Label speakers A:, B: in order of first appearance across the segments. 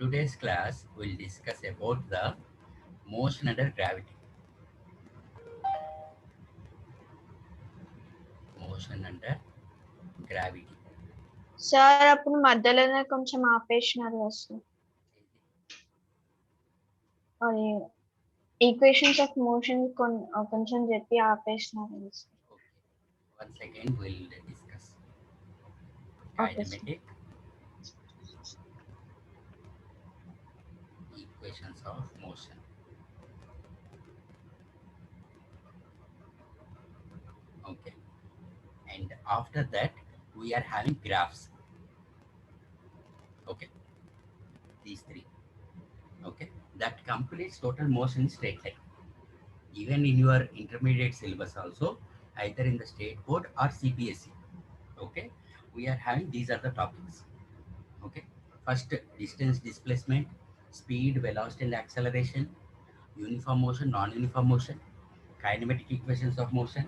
A: Today's class will discuss about the motion under gravity. Motion under gravity.
B: Sir అప్పుడు మధ్యలోనే కొంచెం ఆపేసినారు కదా sir అది ఈక్వేషన్స్ ఆఫ్ మోషన్ కొంచెం చెప్పి ఆపేసినారు కదా sir.
A: Okay. Once again, we'll discuss
B: okay sir.
A: kinematic equations of motion. Okay. And after that, we are having graphs. Okay. These three. Okay. That completes total motion in straight line. Even in your intermediate syllabus also, either in the state board or CPSE. Okay. We are having these are the topics. Okay. First, distance displacement, speed, velocity and acceleration, uniform motion, non-uniform motion, kinematic equations of motion,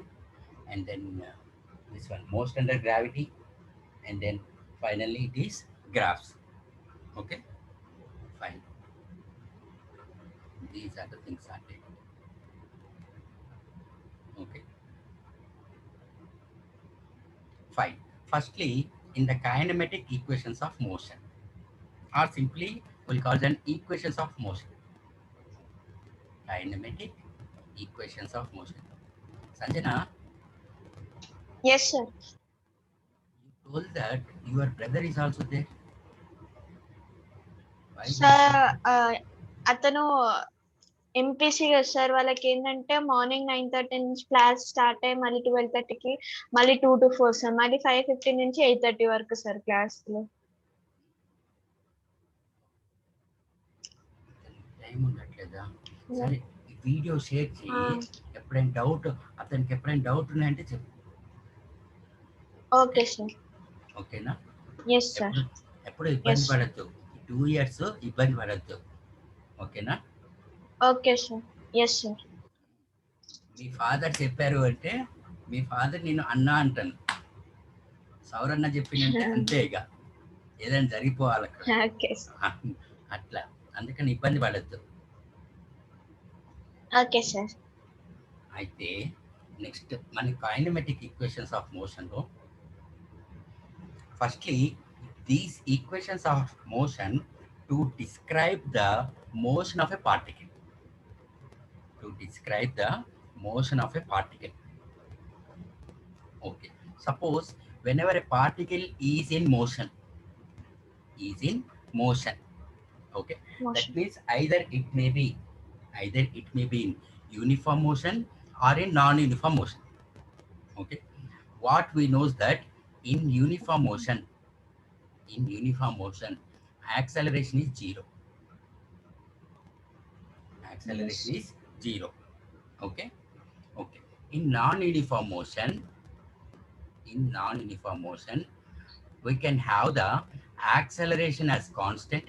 A: and then this one, motion under gravity, and then finally it is graphs. Okay, fine. These are the things are taken. Okay, fine. Firstly, in the kinematic equations of motion, or simply we'll call them equations of motion. Kinematic equations of motion. Sanjana,
B: yes sir.
A: you told that your brother is also there. Why he is
B: sir
A: there?
B: అతను MPC కదా sir, వాళ్ళకి ఏంటంటే morning 9:30 నుంచి class start అయ్యి మళ్ళీ 12:30కి మళ్ళీ 2 to 4 sir, మళ్ళీ 5:15 నుంచి 8:30 వరకు సార్ క్లాస్లో.
A: టైం ఉండట్లేదా? సరే, ఈ వీడియో షేర్ చేయి. ఎప్పుడైనా డౌట్ అతనికి ఎప్పుడైనా డౌట్ ఉన్నాయంటే చెప్పు.
B: Okay sir.
A: ఓకేనా?
B: Yes sir.
A: ఎప్పుడు ఇబ్బంది
B: Yes.
A: పడద్దు. 2 years ఇబ్బంది పడద్దు. ఓకేనా?
B: Okay sir. Yes sir.
A: మీ ఫాదర్ చెప్పారు అంటే మీ ఫాదర్ నేను అన్నా అంటాను. సౌరన్న చెప్పిందంటే అంతే ఇక ఏదైనా జరిగిపోవాలి అక్కడ.
B: Okay sir.
A: అట్లా అందుకని ఇబ్బంది పడద్దు.
B: Okay sir.
A: అయితే నెక్స్ట్ మన కైనమెటిక్ ఈక్వేషన్స్ ఆఫ్ మోషన్లో firstly these equations of motion to describe the motion of a particle. To describe the motion of a particle. Okay. Suppose whenever a particle is in motion. Okay.
B: Motion.
A: That means either it may be in uniform motion or in non-uniform motion. Okay. What we know is that in uniform motion, acceleration is zero. Acceleration is zero. Okay. Okay. In non-uniform motion, we can have the acceleration as constant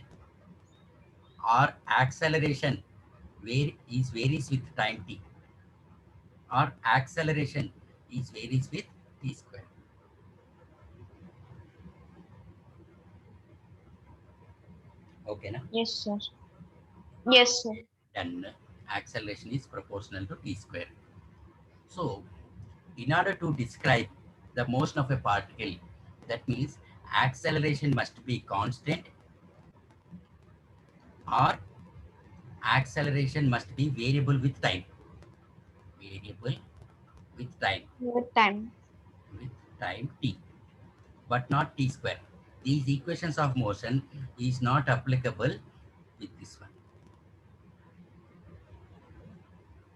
A: or acceleration varies with time t, or acceleration varies with t square. Okay, na?
B: Yes, sir. Yes, sir.
A: Then acceleration is proportional to t square. So, in order to describe the motion of a particle, that means acceleration must be constant or acceleration must be variable with time. Variable with time.
B: With time.
A: With time t, but not t square. These equations of motion is not applicable with this one.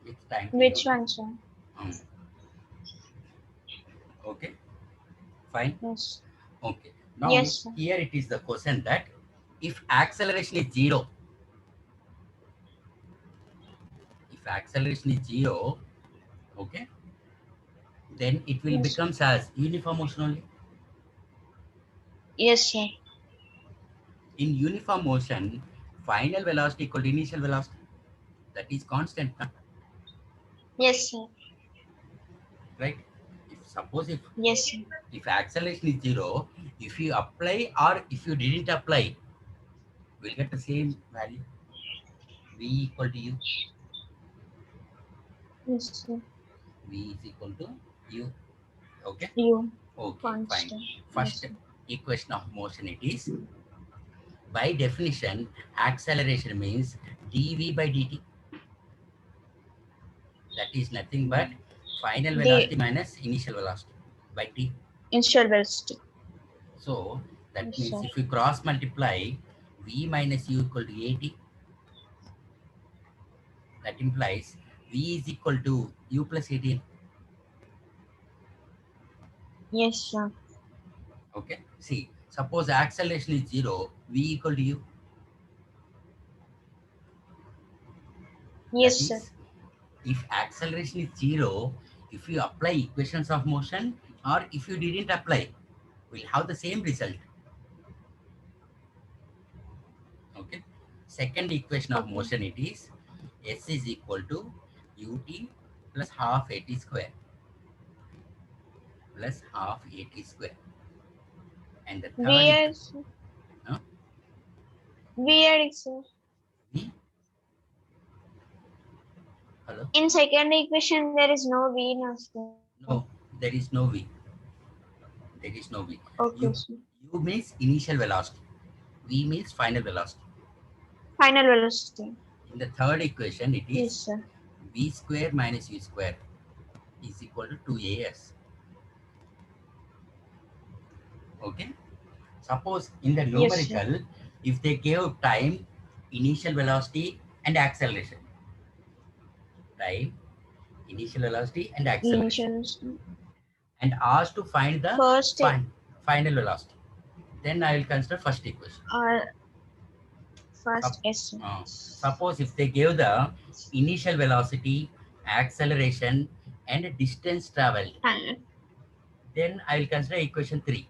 A: With time t.
B: Which one, sir?
A: Okay. Fine.
B: Yes.
A: Okay. Now
B: Yes, sir.
A: here it is the question that if acceleration is zero, okay, then it will
B: Yes.
A: becomes as uniform motion only.
B: Yes, sir.
A: In uniform motion, final velocity equal to initial velocity. That is constant, huh?
B: Yes, sir.
A: Right? Suppose
B: Yes, sir.
A: if acceleration is zero, if you apply or if you didn't apply, we'll get the same value. V equal to U.
B: Yes, sir.
A: V is equal to U. Okay.
B: U
A: Okay. Fine.
B: constant.
A: First
B: Yes, sir.
A: equation of motion it is. By definition, acceleration means dv by dt. That is nothing but final velocity
B: The
A: minus initial velocity by t.
B: initial velocity.
A: So that
B: Yes,
A: means
B: sir.
A: if we cross multiply v minus u equal to at, that implies v is equal to u plus at.
B: Yes, sir.
A: Okay. See, suppose acceleration is 0, v equal to u. That
B: Yes, sir.
A: is, if acceleration is 0, if you apply equations of motion or if you didn't apply, we'll have the same result. Okay. Second equation of
B: Okay.
A: motion it is s is equal to ut plus half at square plus half at square. And the third
B: Weird.
A: huh?
B: Weird, sir.
A: V. Hello.
B: In second equation, there is no V now, sir.
A: No, there is no v. There is no v.
B: Okay,
A: U,
B: sir.
A: u means initial velocity. V means final velocity.
B: Final velocity.
A: In the third equation, it
B: Yes,
A: is
B: sir.
A: v square minus u square is equal to 2as. Okay. Suppose in the
B: Yes, sir.
A: numerical, if they gave time, initial velocity, and acceleration, time, initial velocity, and acceleration,
B: Initial.
A: and asked to find the
B: First,
A: final velocity, then I will consider first equation.
B: first S.
A: Suppose if they gave the initial velocity, acceleration, and distance traveled, then I will consider equation 3.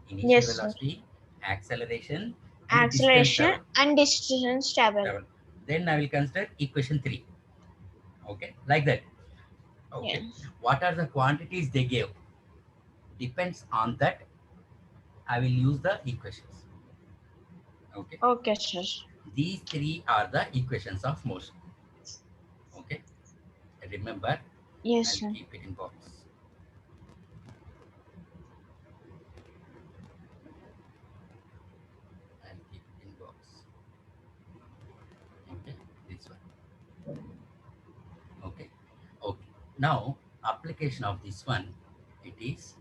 A: Initial
B: Yes, sir.
A: velocity, acceleration, and distance
B: Acceleration and distance travel.
A: travel. Then I will consider equation 3. Okay, like that. Okay.
B: Yeah.
A: What are the quantities they gave? Depends on that. I will use the equations. Okay.
B: Okay, sir.
A: These three are the equations of motion. Okay. Remember,
B: Yes,
A: I'll
B: sir.
A: keep it in box. I'll keep it in box. Okay, this one. Okay. Okay. Now, application of this one, it is,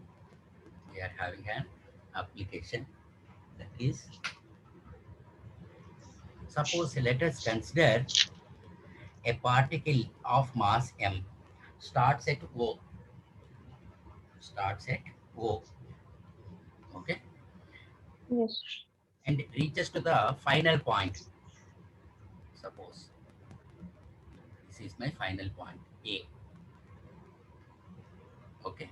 A: we are having an application, that is, suppose let us consider a particle of mass m starts at O. Starts at O. Okay.
B: Yes.
A: And reaches to the final point. Suppose this is my final point A. Okay.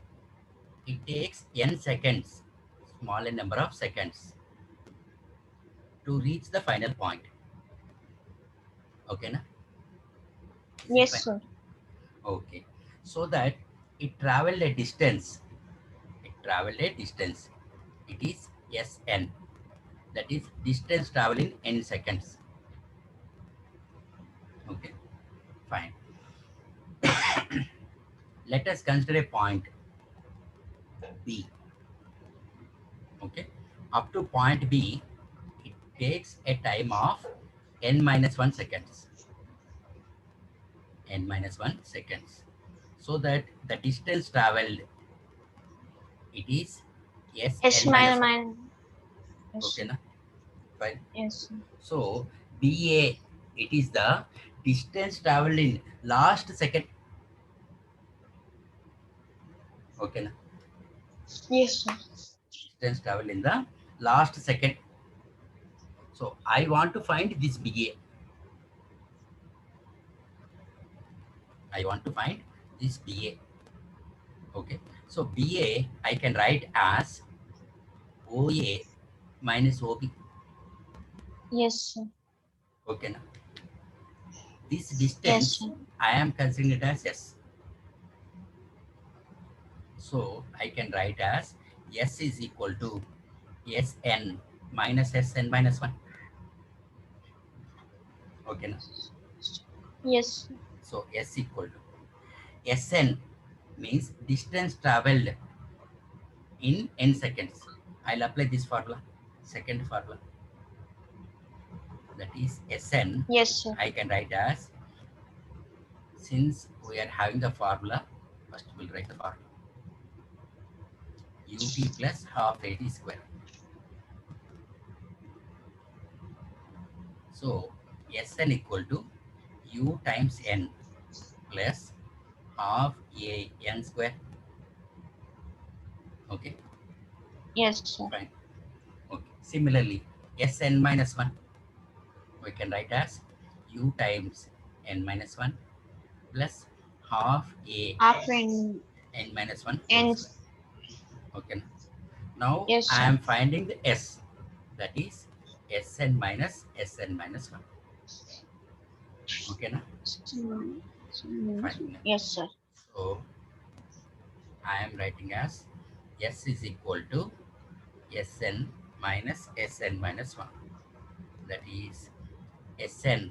A: It takes n seconds, small n number of seconds, to reach the final point. Okay, na? Is it
B: Yes,
A: fine?
B: sir.
A: Okay. So that it traveled a distance. It traveled a distance. It is Sn. That is distance traveling in seconds. Okay. Fine. Let us consider a point B. Okay. Up to point B, it takes a time of n minus 1 seconds. N minus 1 seconds. So that the distance traveled, it is
B: S
A: Sn minus 1.
B: Yes,
A: Okay,
B: sir.
A: na? Fine.
B: Yes, sir.
A: So BA, it is the distance traveled in last second. Okay, na?
B: Yes, sir.
A: Distance traveled in the last second. So I want to find this BA. I want to find this BA. Okay. So BA I can write as OA minus OB.
B: Yes, sir.
A: Okay, na? This
B: Yes,
A: distance
B: sir.
A: I am considering it as S. So I can write as S is equal to Sn minus Sn minus 1. Okay, now.
B: Yes.
A: So S equal to Sn means distance traveled in n seconds. I'll apply this formula, second formula. That is Sn.
B: Yes, sir.
A: I can write as, since we are having the formula, first we'll write the formula. Ut plus half at square. So Sn equal to U times n plus half a n square. Okay,
B: Yes, sir.
A: fine. Okay. Similarly, Sn minus 1, we can write as U times n minus 1 plus half a
B: Half in
A: n minus 1 whole
B: and
A: square. Okay. Now
B: yes,
A: I
B: sir.
A: am finding the S, that is Sn minus 1. Okay, na? Fine.
B: Yes, sir.
A: So I am writing as S is equal to Sn minus Sn minus 1. That is Sn,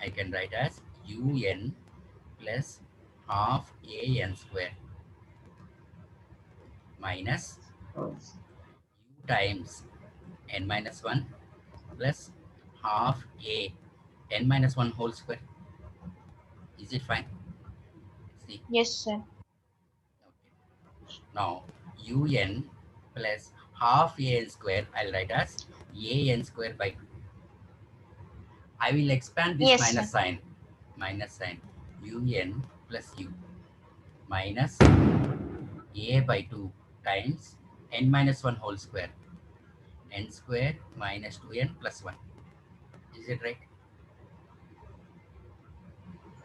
A: I can write as Un plus half an square minus u times n minus 1 plus half a n minus 1 whole square. Is it fine? See,
B: Yes, sir.
A: okay. Now un plus half an square, I'll write as an square by 2. I will expand this
B: Yes, sir.
A: minus sign, un plus u minus a by 2 times n minus 1 whole square, n square minus 2n plus 1. Is it right?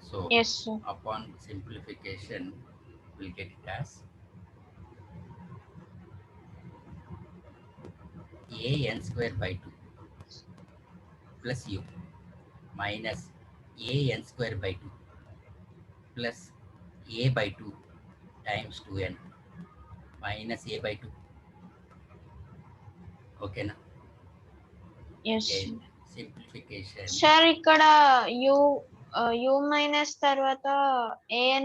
A: So
B: Yes, sir.
A: upon simplification, we'll get it as an square by 2 plus u minus an square by 2 plus a by 2 times 2n minus a by 2. Okay, na?
B: Yes,
A: Again,
B: sir.
A: simplification.
B: Sir ఇక్కడ u minus తర్వాత an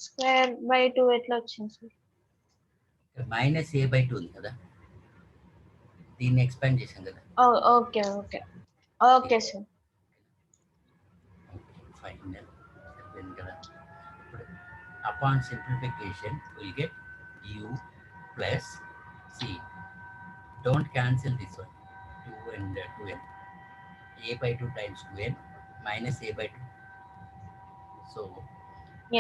B: square by 2 ఎట్లా వచ్చింది sir?
A: Minus a by 2 ఉంది కదా, దీన్ని expand చేసాం కదా.
B: Okay okay okay sir.
A: Fine అయిపోయింది కదా. ఇప్పుడు upon simplification will get u plus c. Don't cancel this one, 2 and 2n. A by 2 times 2n minus a by 2. So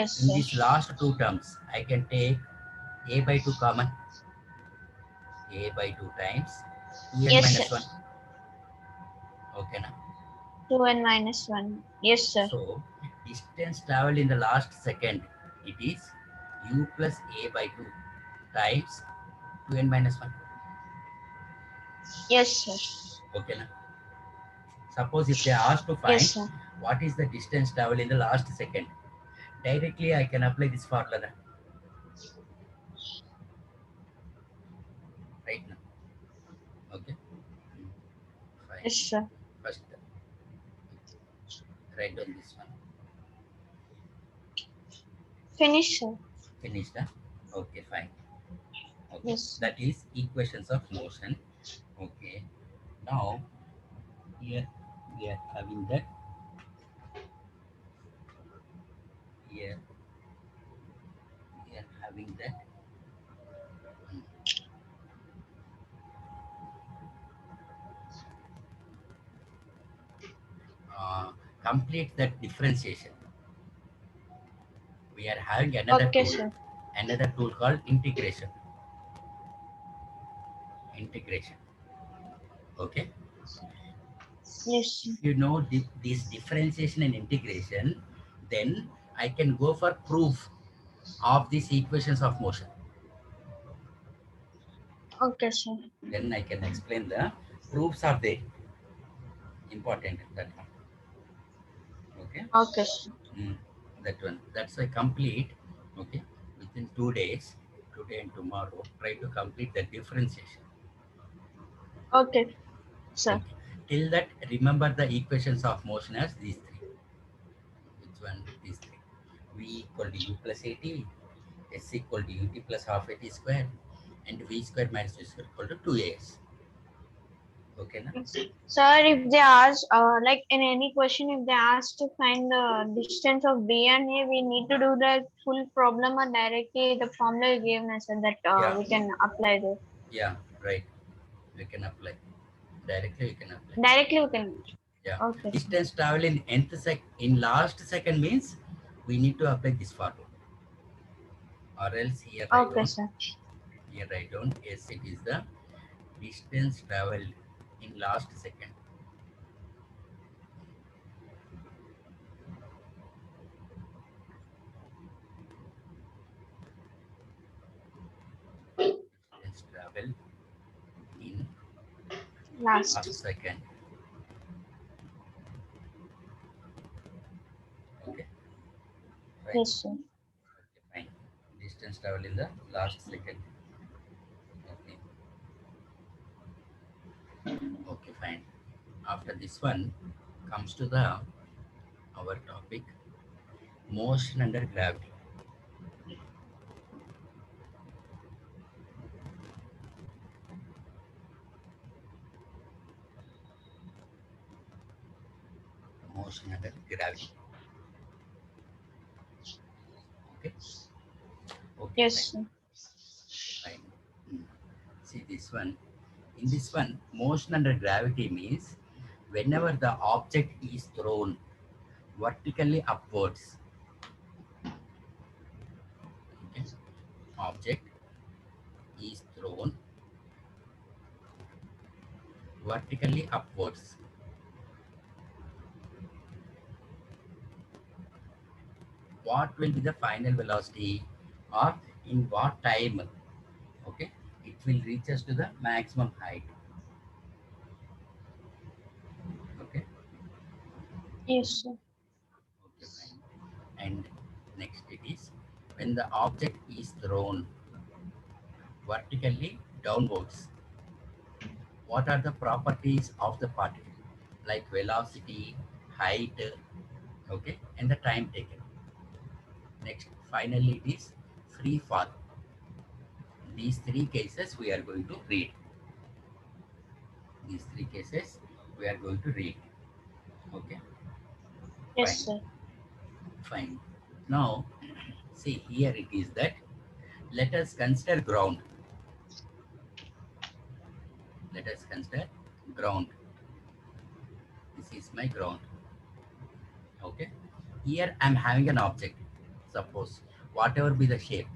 B: yes
A: in
B: sir.
A: these last two terms, I can take a by 2 common. A by 2 times 2n
B: yes
A: minus
B: sir.
A: 1. Okay, na?
B: 2n minus 1. Yes sir.
A: So distance traveled in the last second, it is u plus a by 2 times 2n minus 1.
B: Yes sir.
A: Okay, na? Suppose if they ask to
B: yes
A: find
B: sir.
A: what is the distance traveled in the last second, directly I can apply this formula right now. Okay, fine.
B: Yes sir.
A: First write down this one.
B: Finish sir.
A: Finished, huh? Okay, fine. Okay.
B: Yes.
A: That is equations of motion. Okay, now here we are having that. Here we are having that. Complete that differentiation. We are having another
B: okay
A: tool,
B: sir.
A: another tool called integration. Okay,
B: yes sir.
A: if you know this differentiation and integration, then I can go for proof of these equations of motion.
B: Okay sir.
A: Then I can explain the proofs are there. Important, that one. Okay.
B: Okay sir.
A: That one. That's a complete. Okay. Within 2 days, today and tomorrow, try to complete the differentiation.
B: Okay. sir.
A: Okay. Till that, remember the equations of motion as these three. Which one? These three. V equal to u plus at, s equal to ut plus half at square, and v square minus v square equal to 2as. Okay, na?
B: Sir, if they ask, like in any question, if they ask to find the distance of B and A, we need to do the full problem or directly the formula you gave us, sir, that
A: Yeah.
B: we can apply this.
A: Yeah, right. We can apply. Directly we can apply.
B: Directly we can.
A: Yeah.
B: Okay, sir.
A: Distance travel in in last second means we need to apply this formula. Or else here write
B: Okay,
A: down.
B: sir.
A: Here write down. Yes, it is the distance traveled in last second. Distance traveled in
B: Last.
A: last second. Okay. Fine.
B: Yes, sir.
A: Okay, fine. Distance traveled in the last second. Okay. Okay, fine. After this one comes to the our topic, motion under gravity. Motion under gravity. Okay. Okay,
B: Yes,
A: fine.
B: sir.
A: Fine. See this one. In this one, motion under gravity means whenever the object is thrown vertically upwards. Okay. Object is thrown vertically upwards. What will be the final velocity, or in what time? Okay. It will reach us to the maximum height. Okay.
B: Yes, sir.
A: Okay, fine. And next it is when the object is thrown vertically downwards. What are the properties of the particle? Like velocity, height, okay, and the time taken. Next, finally, it is free fall. These three cases we are going to read. These three cases we are going to read. Okay,
B: Yes,
A: fine,
B: sir.
A: fine. Now, see here it is that let us consider ground. Let us consider ground. This is my ground. Okay, here I am having an object. Suppose whatever be the shape.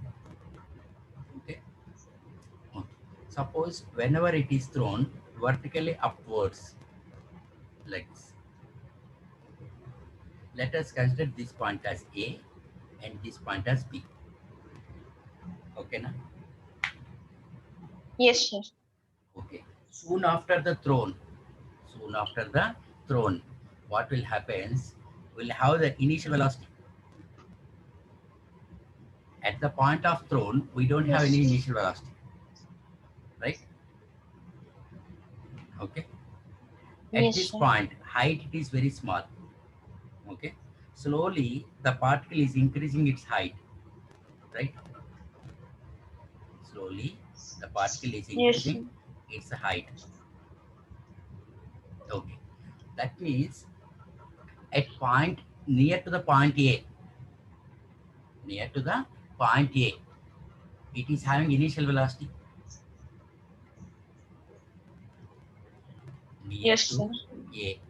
A: Okay. Okay. Suppose whenever it is thrown vertically upwards, like this. Let us consider this point as A and this point as B. Okay, na?
B: Yes, sir.
A: Okay. Soon after the thrown, what will happen? We'll have the initial velocity. At the point of thrown, we don't have
B: Yes,
A: any
B: sir.
A: initial velocity, right? Okay. At
B: Yes,
A: this
B: sir.
A: point, height it is very small. Okay. Slowly, the particle is increasing its height, right? Slowly, the particle is
B: Yes, sir.
A: increasing its height. Okay. That means at point near to the point A, near to the point A, it is having initial velocity. Near
B: Yes,
A: to
B: sir.
A: A,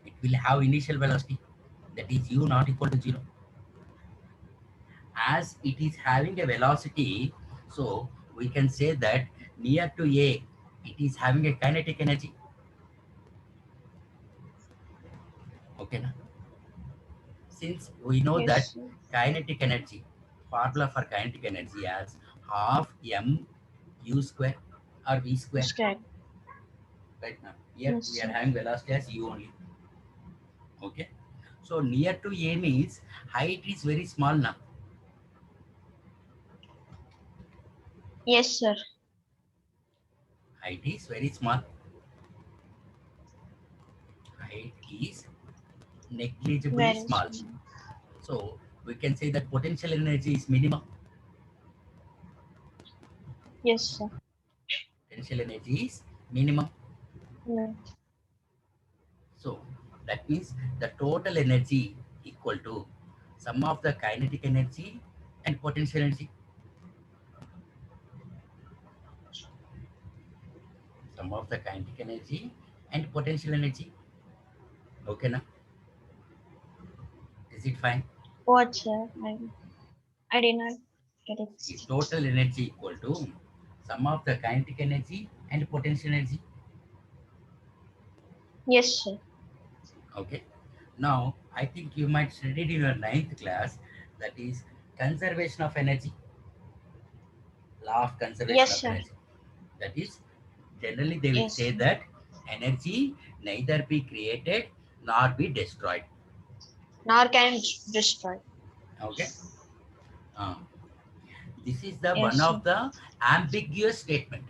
A: it will have initial velocity, that is u not equal to 0. As it is having a velocity, so we can say that near to A, it is having a kinetic energy. Okay, na? Since we know that
B: Yes, sir.
A: kinetic energy, formula for kinetic energy as half m u square or v square.
B: It's correct.
A: Right now, here
B: Yes,
A: we are
B: sir.
A: having velocity as u only. Okay. So near to A means height is very small now.
B: Yes, sir.
A: Height is very small. is negligibly
B: Very
A: small.
B: small.
A: So we can say that potential energy is minimum.
B: Yes, sir.
A: Potential energy is minimum.
B: Yeah.
A: So that means the total energy equal to sum of the kinetic energy and potential energy. Sum of the kinetic energy and potential energy. Okay, now is it fine?
B: What, sir? I did not get it.
A: See, total energy equal to sum of the kinetic energy and potential energy.
B: Yes, sir.
A: Okay. Now I think you might studied in your ninth class, that is conservation of energy. Law of conservation
B: Yes,
A: of
B: sir.
A: energy. That is, generally they will
B: Yes,
A: say
B: sir.
A: that energy neither be created nor be destroyed.
B: Nor can destroy.
A: Okay. Uh, this is the one
B: Yes, sir.
A: of the ambiguous statement.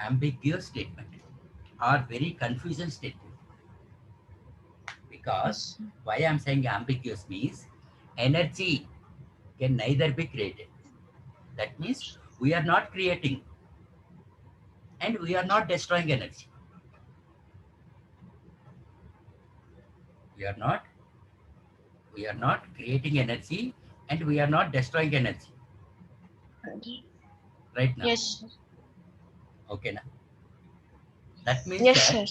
A: Ambiguous statement or very confusion statement. Because
B: Yes, sir.
A: why I'm saying ambiguous means energy can neither be created. That means we are not creating and we are not destroying energy. We are not creating energy and we are not destroying energy right now.
B: Yes, sir.
A: Okay, now that means
B: Yes, sir.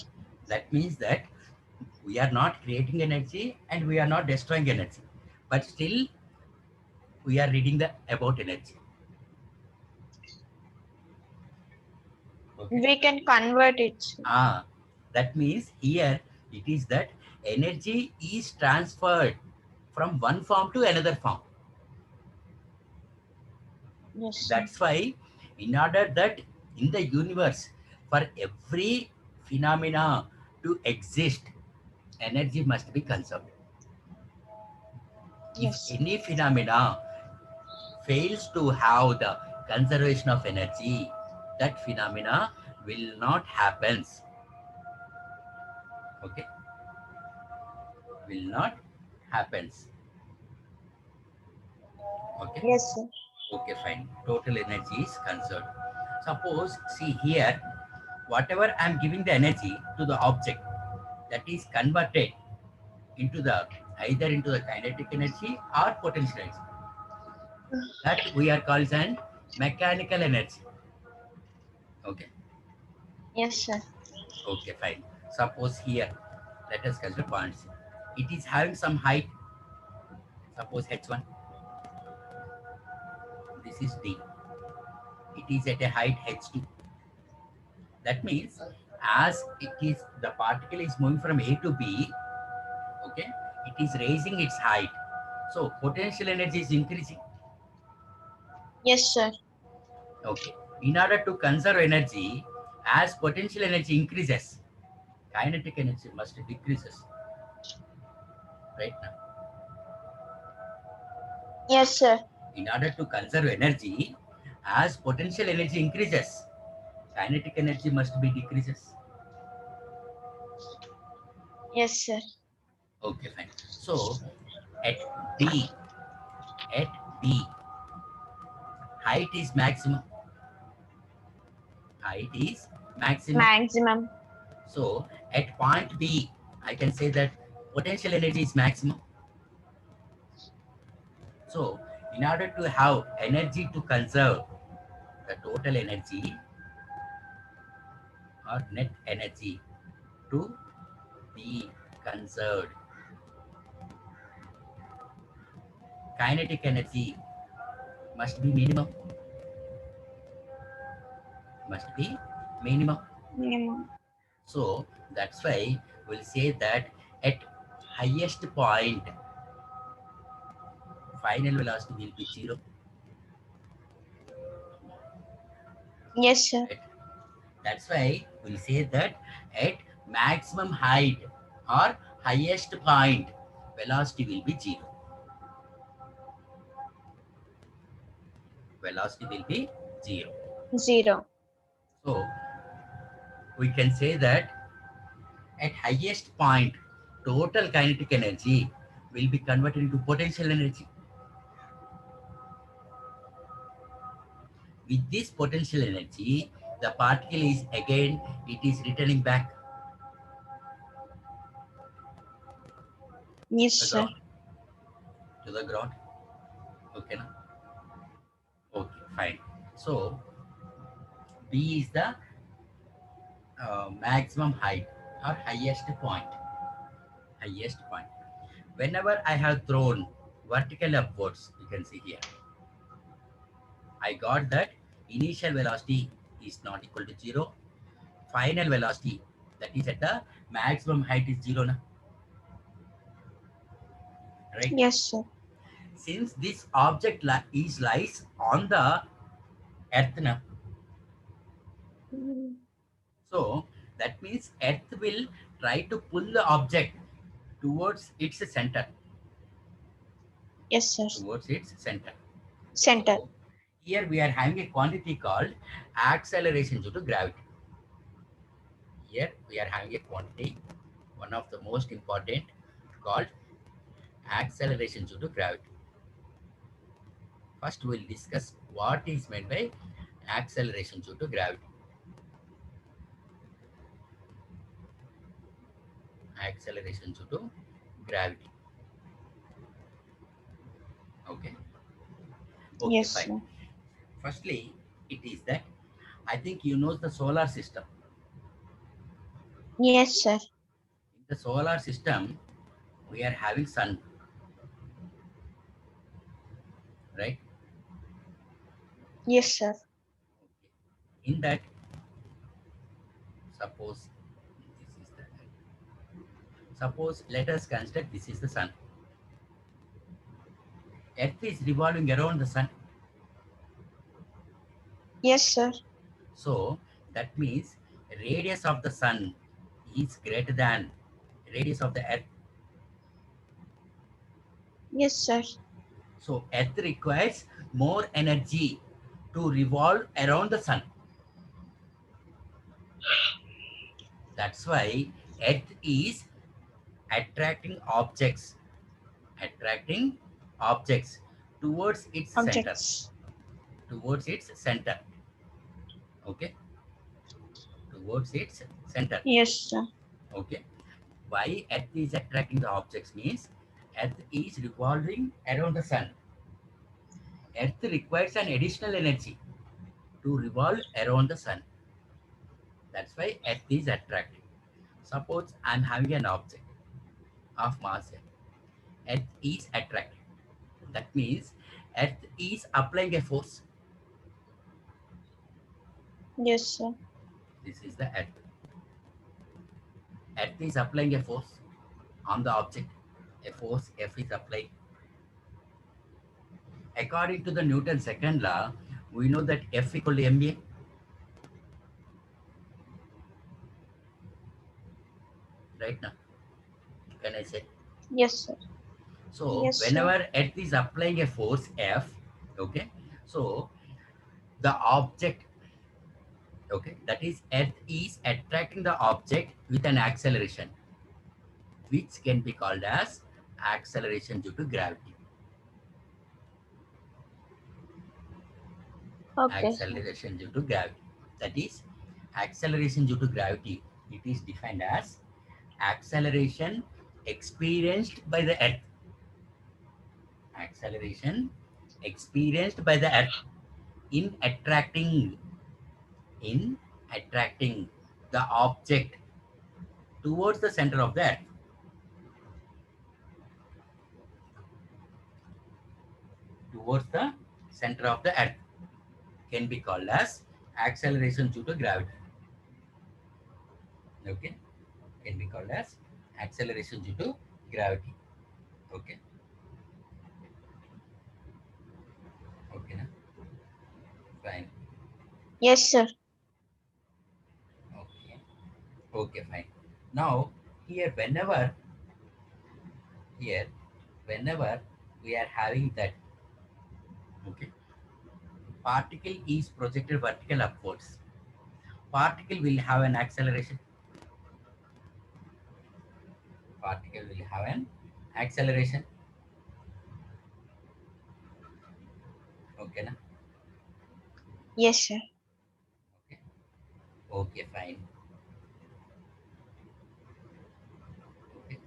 A: that we are not creating energy and we are not destroying energy, but still we are reading the about energy. Okay.
B: We can convert it, sir.
A: That means here it is that energy is transferred from one form to another form.
B: Yes, sir.
A: That's why in order that in the universe for every phenomena to exist, energy must be conserved. If
B: Yes, sir.
A: any phenomena fails to have the conservation of energy, that phenomena will not happen. Okay, will not happen. Okay.
B: Yes, sir.
A: Okay, fine. Total energy is conserved. Suppose, see here, whatever I'm giving the energy to the object, that is converted into the either into the kinetic energy or potential energy. That we are called an mechanical energy. Okay.
B: Yes, sir.
A: Okay, fine. Suppose here, let us consider points. It is having some height. Suppose h1. This is d. It is at a height h2. That means as it is the particle is moving from A to B, okay, it is raising its height. So potential energy is increasing.
B: Yes, sir.
A: Okay. In order to conserve energy, as potential energy increases, kinetic energy must decreases. Right now.
B: Yes, sir.
A: In order to conserve energy, as potential energy increases, kinetic energy must be decreases.
B: Yes, sir.
A: Okay, fine. So at B, at B, height is maximum. Height is maximum.
B: Maximum.
A: So at point B, I can say that potential energy is maximum. So in order to have energy to conserve, the total energy or net energy to be conserved, kinetic energy must be minimum. Must be minimum.
B: Minimum.
A: So that's why we'll say that at highest point, final velocity will be 0.
B: Yes, sir.
A: Right? That's why we'll say that at maximum height or highest point, velocity will be 0. Velocity will be 0.
B: Zero.
A: So we can say that At highest point, total kinetic energy will be converted into potential energy. With this potential energy, the particle is again, it is returning back
B: Yes,
A: to the
B: sir.
A: ground. To the ground. Okay, now? Okay, fine. So B is the maximum height or highest point. Highest point. Whenever I have thrown vertical upwards, you can see here, I got that initial velocity is not equal to 0. Final velocity, that is at the maximum height, is 0 now, right?
B: Yes, sir.
A: Since this object lies on the earth now,
B: Mm.
A: so that means earth will try to pull the object towards its center,
B: Yes, sir.
A: towards its center.
B: Center.
A: So here we are having a quantity called acceleration due to gravity. Here we are having a quantity, one of the most important, called acceleration due to gravity. First we'll discuss what is meant by acceleration due to gravity. Acceleration due to gravity. Okay. Okay,
B: Yes,
A: fine.
B: sir.
A: Firstly, it is that I think you know the solar system.
B: Yes, sir.
A: In the solar system, we are having sun, right?
B: Yes, sir.
A: In that, suppose this is the suppose let us consider this is the sun. Earth is revolving around the sun.
B: Yes, sir.
A: So that means radius of the sun is greater than radius of the earth.
B: Yes, sir.
A: So earth requires more energy to revolve around the sun. That's why earth is attracting objects, attracting objects towards its center,
B: Objects.
A: towards its center. Okay, towards its center.
B: Yes, sir.
A: Okay, why earth is attracting the objects means earth is revolving around the sun. Earth requires an additional energy to revolve around the sun. That's why earth is attracting. Suppose I'm having an object of mass m. Earth is attracting. That means earth is applying a force.
B: Yes, sir.
A: This is the earth. Earth is applying a force on the object. A force F is applied. According to the Newton's second law, we know that F equal to ma. Right now, can I say?
B: Yes, sir.
A: So
B: Yes, sir.
A: whenever Earth is applying a force F, okay, so the object, okay, that is Earth is attracting the object with an acceleration, which can be called as acceleration due to gravity.
B: Okay, sir.
A: Acceleration due to gravity. That is acceleration due to gravity. It is defined as acceleration experienced by the Earth. Acceleration experienced by the Earth in attracting in attracting the object towards the center of the earth. Towards the center of the earth can be called as acceleration due to gravity. Okay, can be called as acceleration due to gravity. Okay, okay, na? Fine.
B: Yes, sir.
A: Okay, okay, fine. Now here, here, whenever we are having that, okay, particle is projected vertical upwards, particle will have an acceleration. particle will have an acceleration. Okay, na?
B: Yes, sir.
A: Okay. Okay, fine. Okay.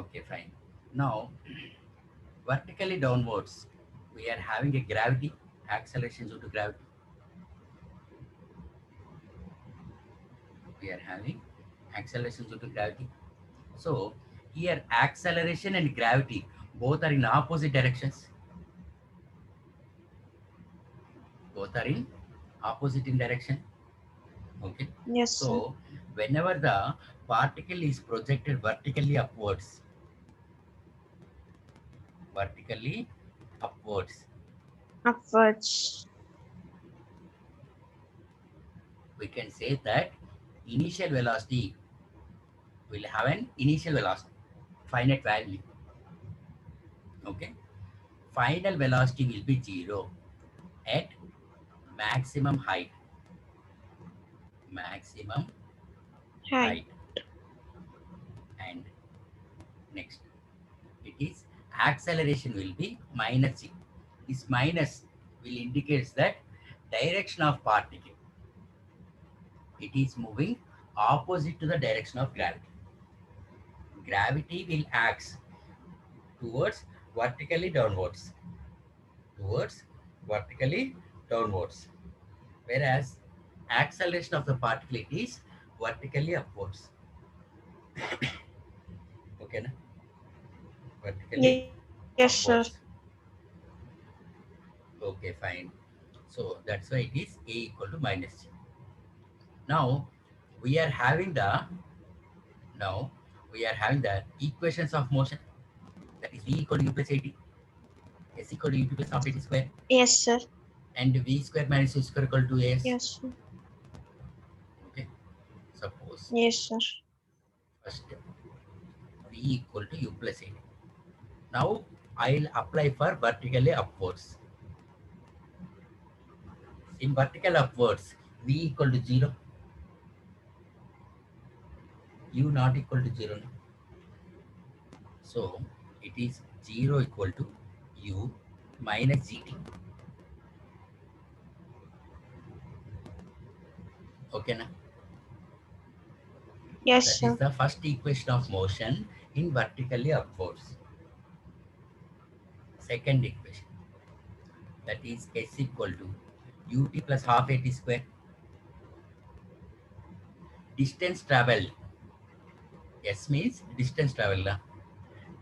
A: Okay, fine. Now, vertically downwards, we are having a gravity, acceleration due to gravity. We are having acceleration due to gravity. So, here acceleration and gravity both are in opposite directions. Both are in opposite in direction. Okay.
B: Yes, sir.
A: So, whenever the particle is projected vertically upwards,
B: Upwards.
A: we can say that initial velocity will have an initial velocity, finite value. Okay. Final velocity will be zero at maximum height. Maximum
B: Hi.
A: height. And next, it is acceleration will be minus g. This minus will indicates that direction of particle. It is moving opposite to the direction of gravity. Gravity will act towards vertically downwards. Towards vertically downwards. Whereas acceleration of the particle it is vertically upwards. Okay, na? Vertically
B: Yes, sir.
A: upwards. Okay, fine. So that's why it is A equal to minus G. Now we are having the now we are having the equations of motion, that is V equal to U plus AT, S equal to U plus half AT square,
B: Yes, sir.
A: and V square minus U square equal to AS.
B: Yes, sir.
A: Okay. Suppose
B: Yes, sir.
A: first V equal to U plus AT. Now I'll apply for vertically upwards. In vertical upwards, V equal to 0, U not equal to 0. So it is 0 equal to U minus GT. Okay, na?
B: Yes,
A: That is
B: sir.
A: the first equation of motion in vertically upwards. Second equation, that is S equal to ut plus half at square. Distance traveled. S means distance travel. Na?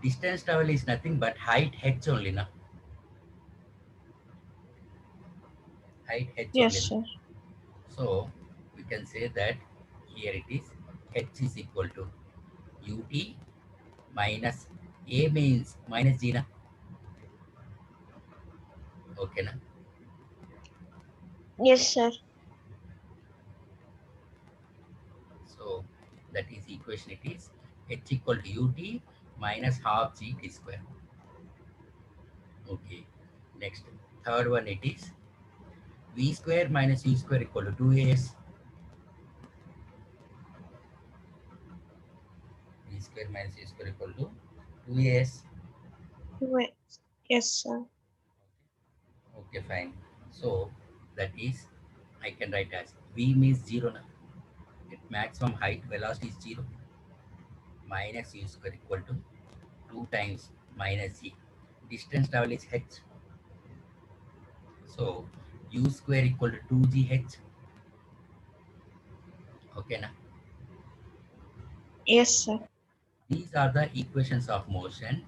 A: Distance travel is nothing but height h only. Na? Height h only.
B: Yes,
A: Na?
B: sir.
A: So we can say that here it is h is equal to ut minus a means minus g. Na? Okay, na?
B: Yes, sir.
A: So that is equation it is h equal to ut minus half gt square. Okay. Next, third one it is v square minus u square equal to 2as. V square minus u square equal to 2as.
B: Wait. Yes, sir.
A: Okay, fine. So that is I can write as v means 0 now. At maximum height velocity is 0 minus u square equal to 2 times minus g. Distance travel is h. So u square equal to 2gh. Okay, na?
B: Yes, sir.
A: These are the equations of motion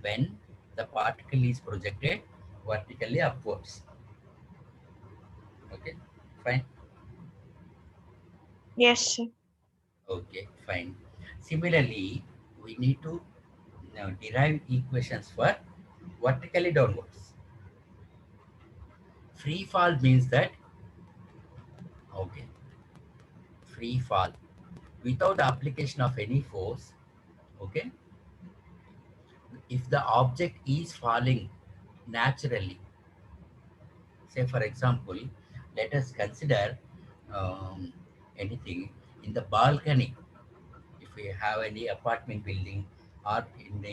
A: when the particle is projected vertically upwards. Okay, fine.
B: Yes, sir.
A: Okay, fine. Similarly, we need to now derive equations for vertically downwards. Free fall means that, okay, free fall without application of any force. Okay, if the object is falling naturally, say for example, let us consider anything in the balcony. If we have any apartment building or in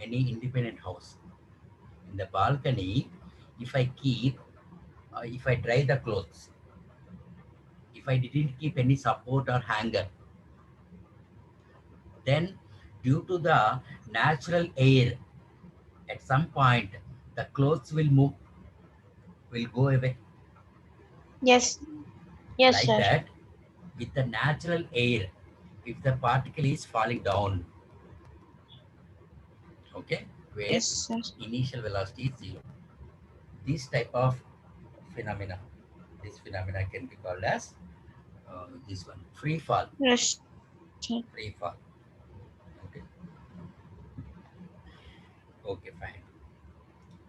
A: any independent house, in the balcony, if I keep, if I dry the clothes, if I didn't keep any support or hanger, then due to the natural air, at some point, the clothes will move, will go away.
B: Yes. Yes,
A: Like
B: sir.
A: that, with the natural air, if the particle is falling down, okay, where
B: Yes, sir.
A: initial velocity is zero. This type of phenomena, this phenomena can be called as this one, free fall.
B: Yes, sir.
A: Free fall. Okay. Okay, fine.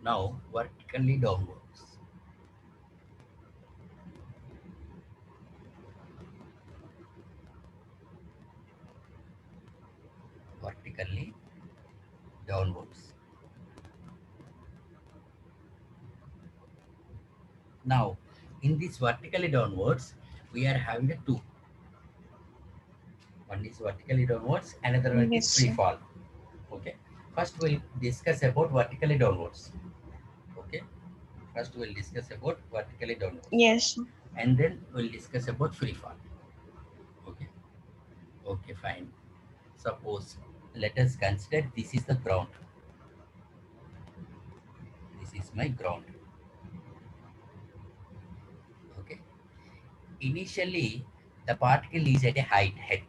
A: Now vertically downwards. Vertically downwards. Now, in this vertically downwards, we are having a two. One is vertically downwards, another one is
B: Yes,
A: free
B: sir.
A: fall. Okay. First, we'll discuss about vertically downwards. Okay. First, we'll discuss about vertically downwards,
B: Yes, sir.
A: and then we'll discuss about free fall. Okay. Okay, fine. Suppose, let us consider this is the ground. This is my ground. Okay. Initially, the particle is at a height h.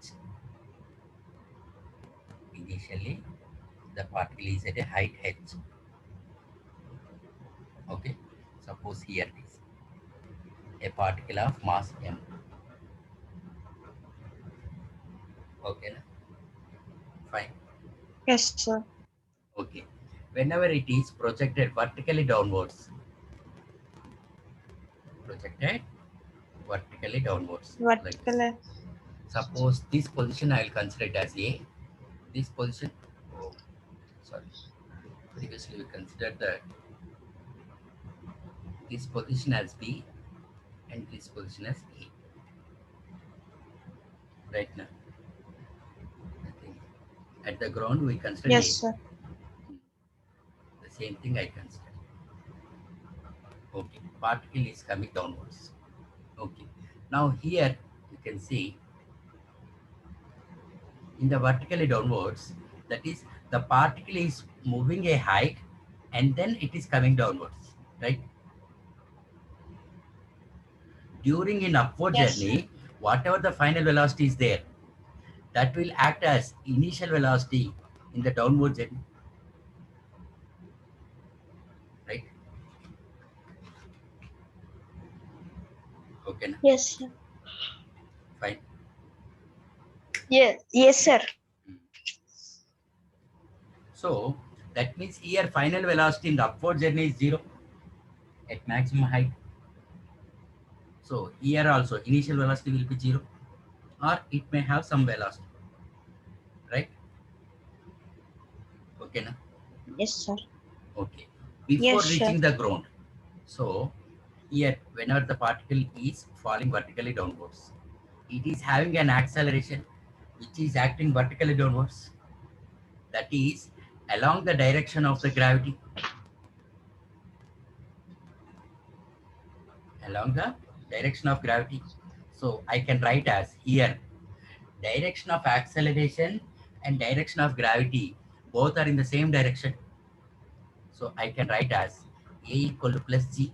A: Initially, the particle is at a height h. Okay. Suppose here it is a particle of mass m. Okay. Fine.
B: Yes, sir.
A: Okay. Whenever it is projected vertically downwards, projected vertically downwards, like this.
B: Vertical.
A: Suppose this position I will consider it as A. This position, oh, sorry. Previously we considered that this position as B and this position as A. Right now, I think at the ground we consider
B: Yes,
A: A.
B: sir.
A: The same thing I consider. Okay, particle is coming downwards. Okay, now here you can see in the vertically downwards, that is the particle is moving a height and then it is coming downwards, right? During an upward
B: Yes, sir.
A: journey, whatever the final velocity is there, that will act as initial velocity in the downward journey, right? Okay, na?
B: Yes, sir.
A: Fine.
B: Yes, yes, sir.
A: So that means here final velocity in the upward journey is zero at maximum height. So here also initial velocity will be zero, or it may have some velocity, right? Okay, na?
B: Yes, sir.
A: Okay. Before
B: Yes, sir.
A: reaching the ground, so here whenever the particle is falling vertically downwards, it is having an acceleration which is acting vertically downwards. That is along the direction of the gravity. Along the direction of gravity. So I can write as here direction of acceleration and direction of gravity both are in the same direction. So I can write as A equal to plus G.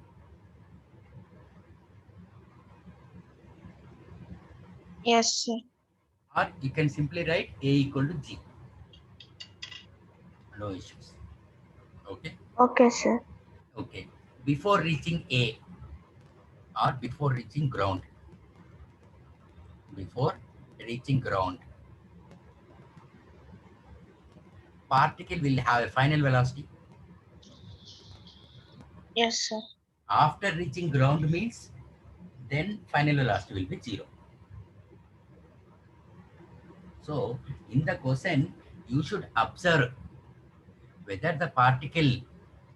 B: Yes, sir.
A: Or you can simply write A equal to G. No issues. Okay.
B: Okay, sir.
A: Okay. Before reaching A or before reaching ground. Before reaching ground, particle will have a final velocity.
B: Yes, sir.
A: After reaching ground means then final velocity will be zero. So in the question, you should observe whether the particle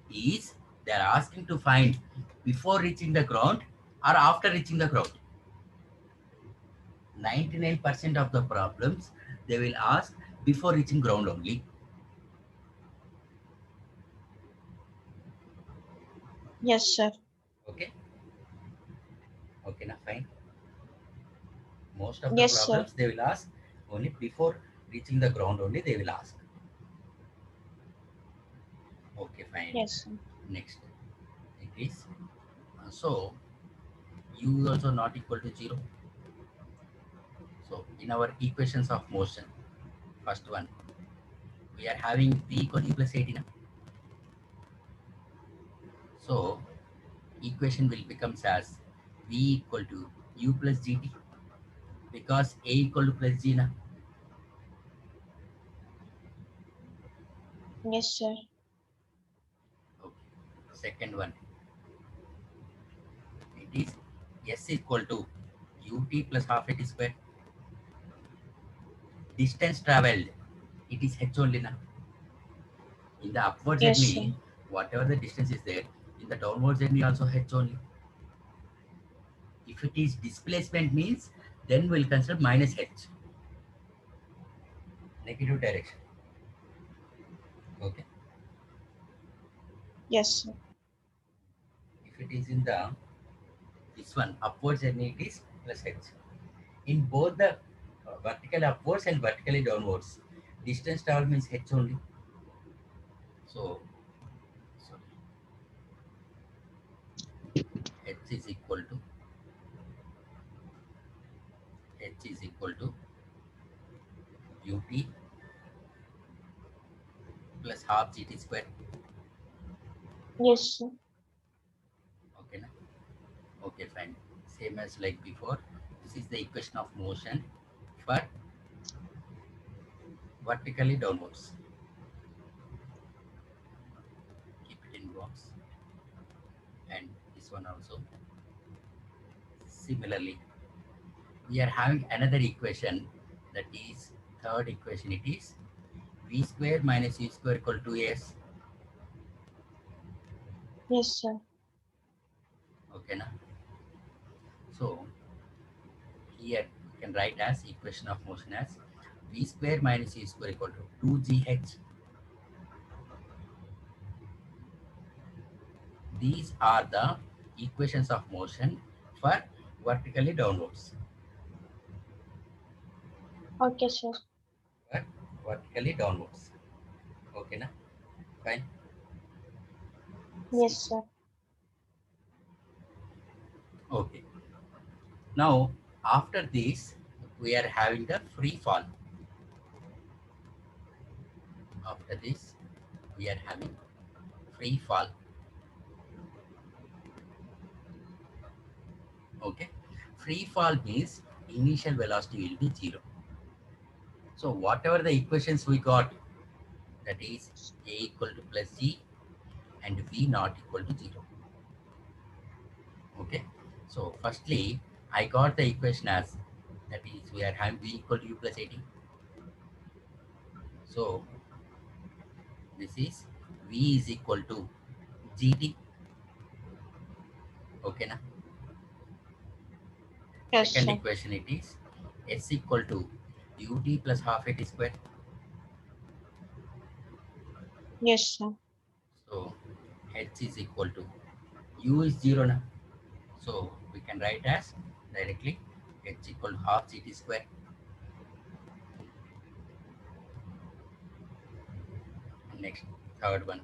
A: is, they are asking to find before reaching the ground or after reaching the ground. 99% of the problems they will ask before reaching ground only.
B: Yes, sir.
A: Okay. Okay, now fine. Most of the
B: Yes, sir.
A: problems they will ask only before reaching the ground only they will ask. Okay, fine.
B: Yes, sir.
A: Next, it is so u also not equal to 0. So in our equations of motion, first one, we are having v equal to u plus 18. So equation will become as v equal to u plus gt because a equal to plus g na.
B: Yes, sir.
A: Okay. Second one, it is s equal to ut plus half at square. Distance traveled, it is h only na. In the upward
B: Yes, sir.
A: journey, whatever the distance is there, in the downward journey also h only. If it is displacement means, then we'll consider minus h, negative direction. Okay.
B: Yes, sir.
A: If it is in the this one upward journey, it is plus h. In both the vertical upwards and vertically downwards, distance travel means h only. So, so h is equal to ut plus half gt square.
B: Yes, sir.
A: Okay, na? Okay, fine. Same as like before. This is the equation of motion for vertically downwards. Keep it in box. And this one also. Similarly, we are having another equation, that is third equation. It is v square minus u square equal to s.
B: Yes, sir.
A: Okay, na? So here you can write as equation of motion as v square minus u square equal to 2gh. These are the equations of motion for vertically downwards.
B: Okay, sir.
A: For vertically downwards. Okay, na? Fine. See.
B: Yes, sir.
A: Okay. Now after this, we are having the free fall. After this, we are having free fall. Okay. Free fall means initial velocity will be 0. So whatever the equations we got, that is a equal to plus g and v not equal to 0. Okay. So firstly, I got the equation as, that is we are having v equal to u plus 18. So this is v is equal to gt. Okay, na?
B: Yes,
A: Second
B: sir.
A: equation, it is s equal to ut plus half at square.
B: Yes, sir.
A: So h is equal to u is 0 na. So we can write as directly h equal to half gt square. Next, third one.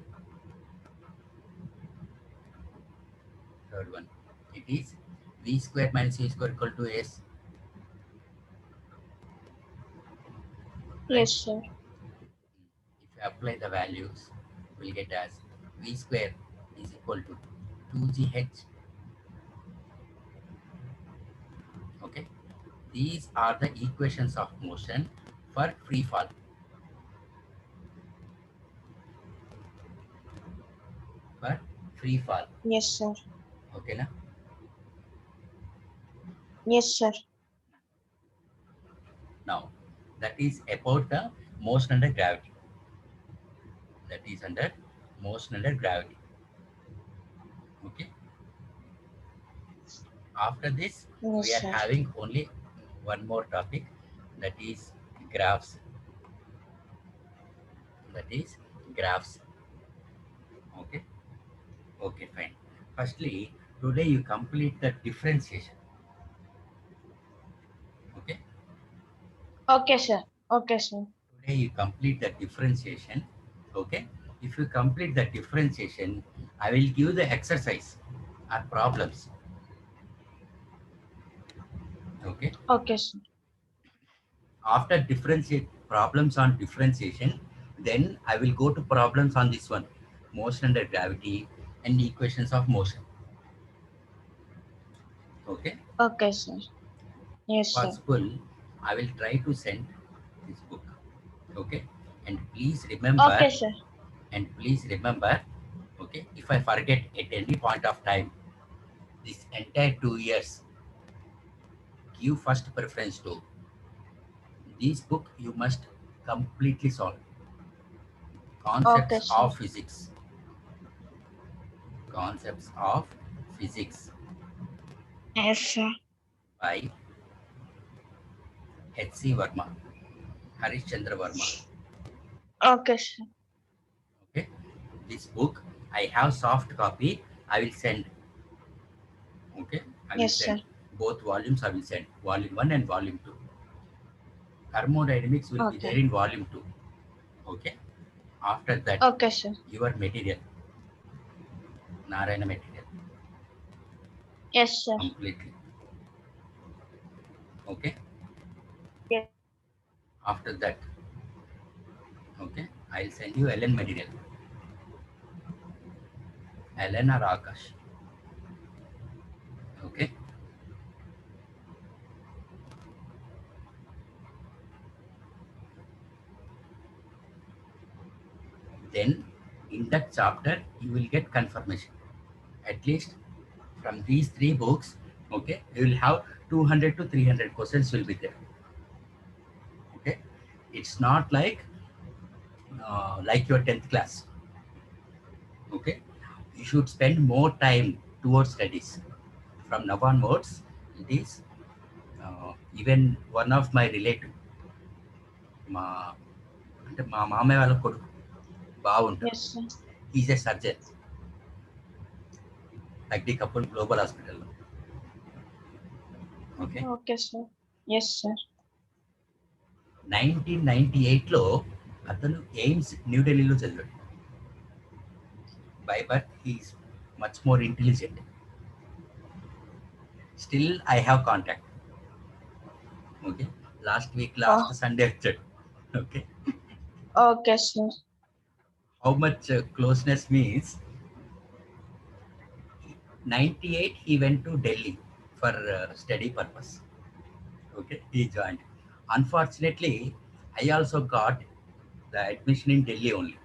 A: Third one, it is v square minus u square equal to s. Right?
B: Yes, sir.
A: If you apply the values, we'll get as v square is equal to 2gh. Okay. These are the equations of motion for free fall. For free fall.
B: Yes, sir.
A: Okay, na?
B: Yes, sir.
A: Now, that is about the motion under gravity. That is under motion under gravity. Okay. After this,
B: Yes,
A: we are
B: sir.
A: having only one more topic, that is graphs. That is graphs. Okay. Okay, fine. Firstly, today you complete the differentiation. Okay.
B: Okay, sir. Okay, sir.
A: Today you complete the differentiation. Okay. If you complete the differentiation, I will give the exercise or problems. Okay.
B: Okay, sir.
A: After differentiate problems on differentiation, then I will go to problems on this one, motion under gravity and equations of motion. Okay.
B: Okay, sir. Yes, sir.
A: Possible, I will try to send this book. Okay. And please
B: Okay,
A: remember,
B: sir.
A: okay, if I forget at any point of time, this entire 2 years, give first preference to this book. You must completely solve
B: Okay,
A: concepts
B: sir.
A: of physics. Concepts of physics
B: Yes, sir.
A: by H.C. Verma, Harish Chandra Verma.
B: Okay, sir.
A: Okay, this book I have soft copy. I will send. Okay, I will
B: Yes, sir.
A: send both volumes. I will send volume 1 and volume 2. Thermodynamics will be there
B: Okay.
A: in volume 2. Okay, after that,
B: Okay, sir.
A: your material, Narayana material,
B: Yes, sir.
A: completely. Okay,
B: Yes.
A: after that, okay, I'll send you Ellen material, Ellen or Akash. Okay, then in that chapter you will get confirmation. At least from these three books, okay, you will have 200 to 300 questions will be there. Okay, it's not like your 10th class. Okay, you should spend more time towards studies. From now onwards, it is even one of my relative, మా అంటే మా మామయ్య వాళ్ళ కొడుకు బాగుంటాడు.
B: Yes, sir.
A: Is a surgeon అగ్రి కపుల్ Global హాస్పిటల్లో. Okay,
B: Okay, sir. Yes, sir.
A: 1998లో అతను ఎయిమ్స్ న్యూఢిల్లీలో చదివాడు. By birth he's much more intelligent. Still I have contact. Okay, last Sunday వచ్చాడు. Okay,
B: Okay, sir.
A: How much closeness means 98 he went to Delhi for study purpose. Okay, he joined. Unfortunately, I also got the admission in Delhi only.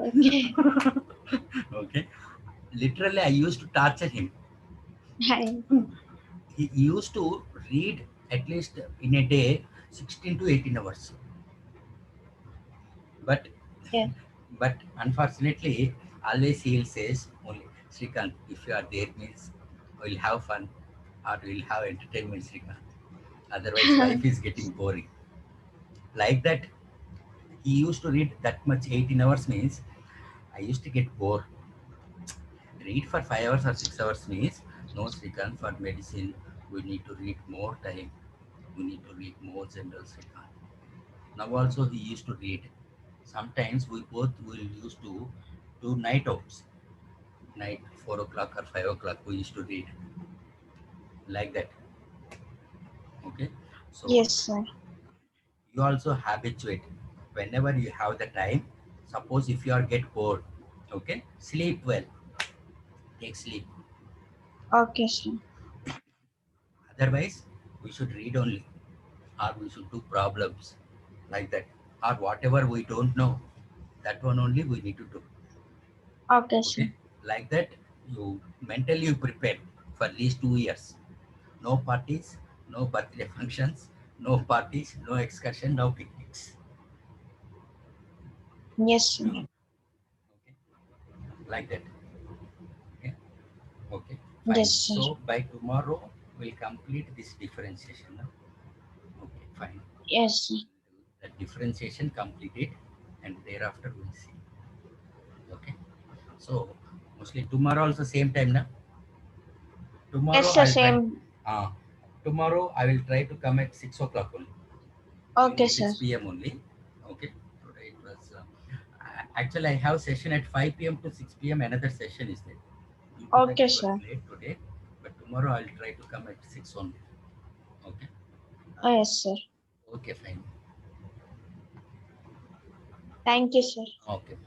B: Okay.
A: Okay, literally I used to torture him.
B: Hi.
A: He used to read at least in a day 16 to 18 hours. But
B: Yeah.
A: but unfortunately, always he'll says only, Srikant, if you are there means we'll have fun or we'll have entertainment, Srikant. Otherwise, life is getting boring. Like that, he used to read that much 18 hours means I used to get bored. Read for 5 hours or 6 hours means no, Srikant, for medicine we need to read more time. We need to read more general, Srikant. Now also he used to read. Sometimes we both will used to do night outs. Night 4 o'clock or 5 o'clock we used to read. Like that. Okay. So
B: Yes, sir.
A: you also habituate whenever you have the time. Suppose if you are get bored, okay, sleep well, take sleep.
B: Okay, sir.
A: Otherwise we should read only, or we should do problems, like that, or whatever we don't know, that one only we need to do.
B: Okay, sir.
A: Okay, like that you mentally you prepare for these 2 years. No parties, no birthday functions, no parties, no excursion, no picnics.
B: Yes, sir.
A: Okay, like that. Okay. Okay, fine.
B: Yes, sir.
A: So by tomorrow will complete this differentiation. No? Okay, fine.
B: Yes, sir.
A: The differentiation completed, and thereafter we'll see. Okay. So mostly tomorrow also same time, na? Tomorrow
B: Yes, sir,
A: I'll try.
B: same.
A: Tomorrow I will try to come at 6 o'clock only.
B: Okay, sir.
A: 6 p.m. only. Okay. Today it was. Actually, I have session at 5 p.m. to 6 p.m. Another session is there. Due to that,
B: Okay,
A: it was
B: sir.
A: late today, but tomorrow I'll try to come at 6 only. Okay.
B: Yes, sir.
A: Okay, fine.
B: Thank you, sir.
A: Okay.